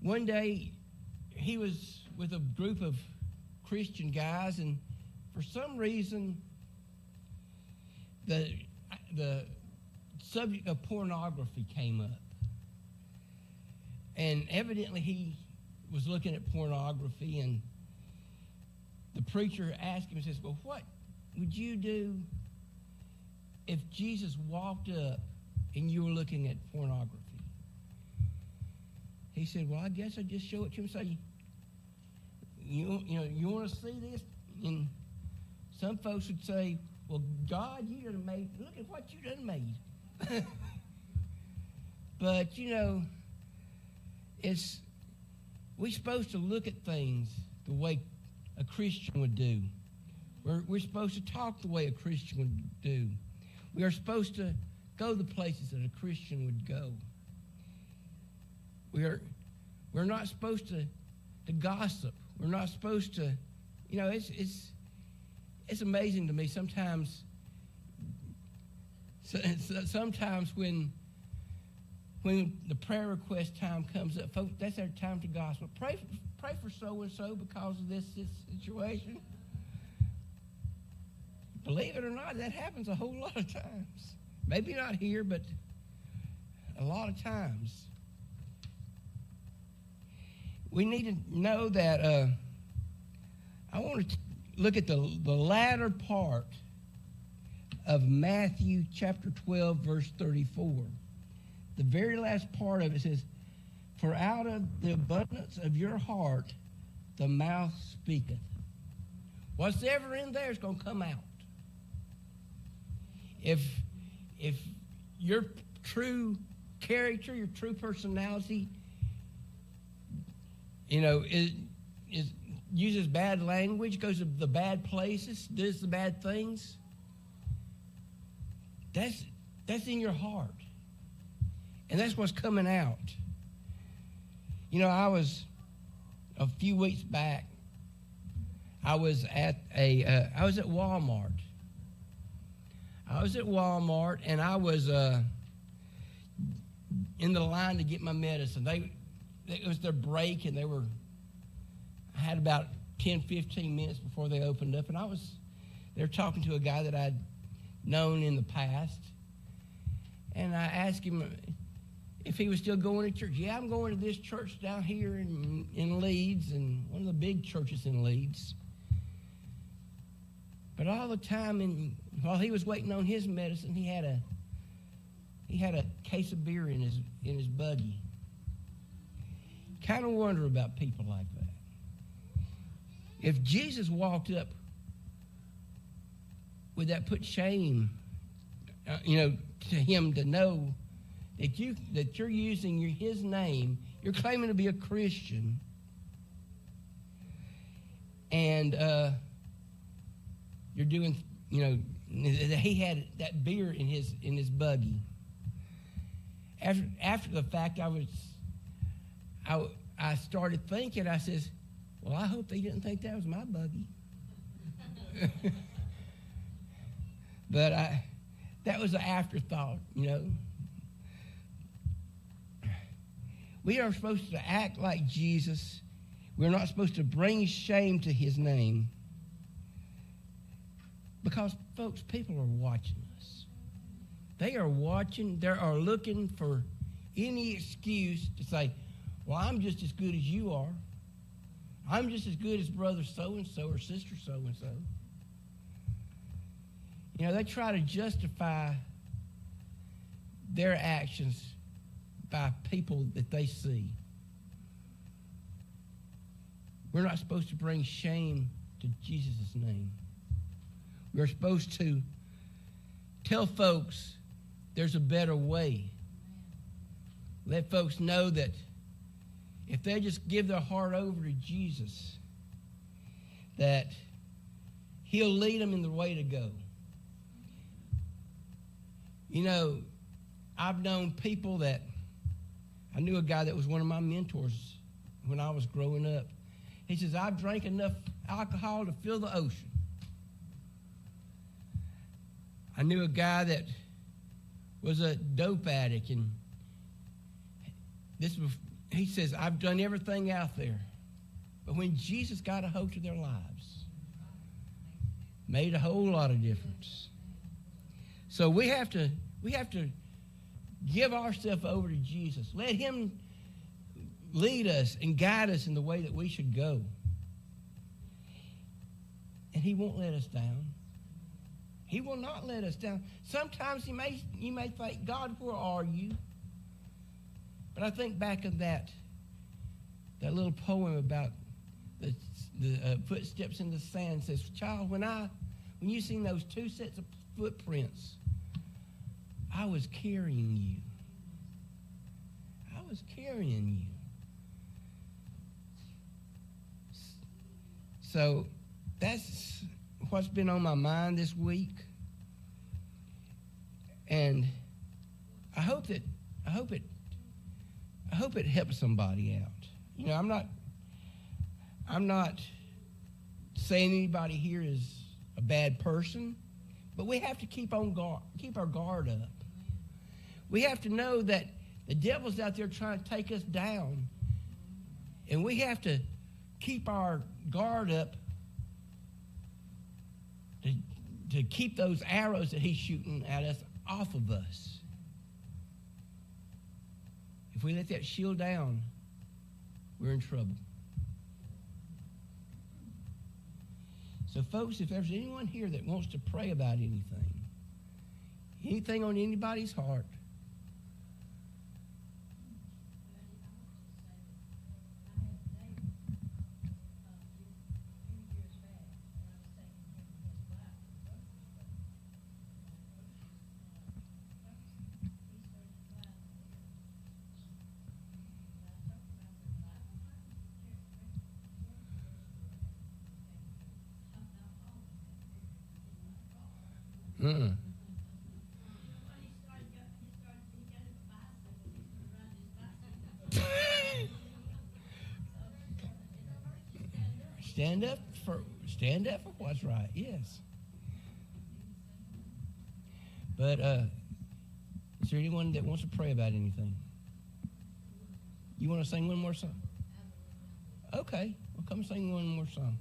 one day he was with a group of Christian guys, and for some reason the subject of pornography came up. And evidently he was looking at pornography, and the preacher asked him, says, well, what would you do if Jesus walked up and you were looking at pornography? He said, well, I guess I'd just show it to him and say, you want to see this? And some folks would say, well, God, you done made, look at what you done made. But, we're supposed to look at things the way a Christian would do. We're supposed to talk the way a Christian would do. We are supposed to go the places that a Christian would go. We're not supposed to gossip. We're not supposed to, it's amazing to me sometimes when the prayer request time comes up, folks, that's our time to gospel. Pray for so-and-so because of this situation. Believe it or not, that happens a whole lot of times. Maybe not here, but a lot of times. We need to know that I want to look at the latter part of Matthew chapter 12, verse 34. The very last part of it says, for out of the abundance of your heart, the mouth speaketh. What's ever in there is going to come out. If your true character, your true personality, uses bad language, goes to the bad places, does the bad things, that's in your heart. And that's what's coming out. I was, a few weeks back, I was at Walmart. And I was in the line to get my medicine. It was their break, and I had about 10, 15 minutes before they opened up, and they were talking to a guy that I'd known in the past. And I asked him if he was still going to church. Yeah, I'm going to this church down here in Leeds, and one of the big churches in Leeds. But all the time, while he was waiting on his medicine, he had a case of beer in his buggy. Kind of wonder about people like that. If Jesus walked up, would that put shame, to him to know that you're using his name, you're claiming to be a Christian, and you're doing, he had that beer in his buggy. After the fact, I started thinking, I says, well, I hope they didn't think that was my buggy. But that was an afterthought, We are supposed to act like Jesus. We're not supposed to bring shame to his name. Because, folks, people are watching us. They are watching. They are looking for any excuse to say, well, I'm just as good as you are. I'm just as good as brother so-and-so or sister so-and-so. They try to justify their actions by people that they see. We're not supposed to bring shame to Jesus' name. We're supposed to tell folks there's a better way. Let folks know that if they just give their heart over to Jesus, that he'll lead them in the way to go. I've known people that, I knew a guy that was one of my mentors when I was growing up. He says, I've drank enough alcohol to fill the ocean. I knew a guy that was a dope addict, and this was he says, I've done everything out there. But when Jesus got a hold of their lives, made a whole lot of difference. So we have to give ourselves over to Jesus. Let him lead us and guide us in the way that we should go. And he won't let us down. He will not let us down. Sometimes you may think, God, where are you? But I think back of that little poem about the footsteps in the sand. Says, child, when you seen those two sets of footprints, I was carrying you. I was carrying you. So that's what's been on my mind this week. And I hope it helps somebody out. You know, I'm not saying anybody here is a bad person, but we have to keep our guard up. We have to know that the devil's out there trying to take us down, and we have to keep our guard up to keep those arrows that he's shooting at us off of us. If we let that shield down, we're in trouble. So, folks, if there's anyone here that wants to pray about anything on anybody's heart, Stand up for what's right, yes. But is there anyone that wants to pray about anything? You want to sing one more song? Okay, well, come sing one more song.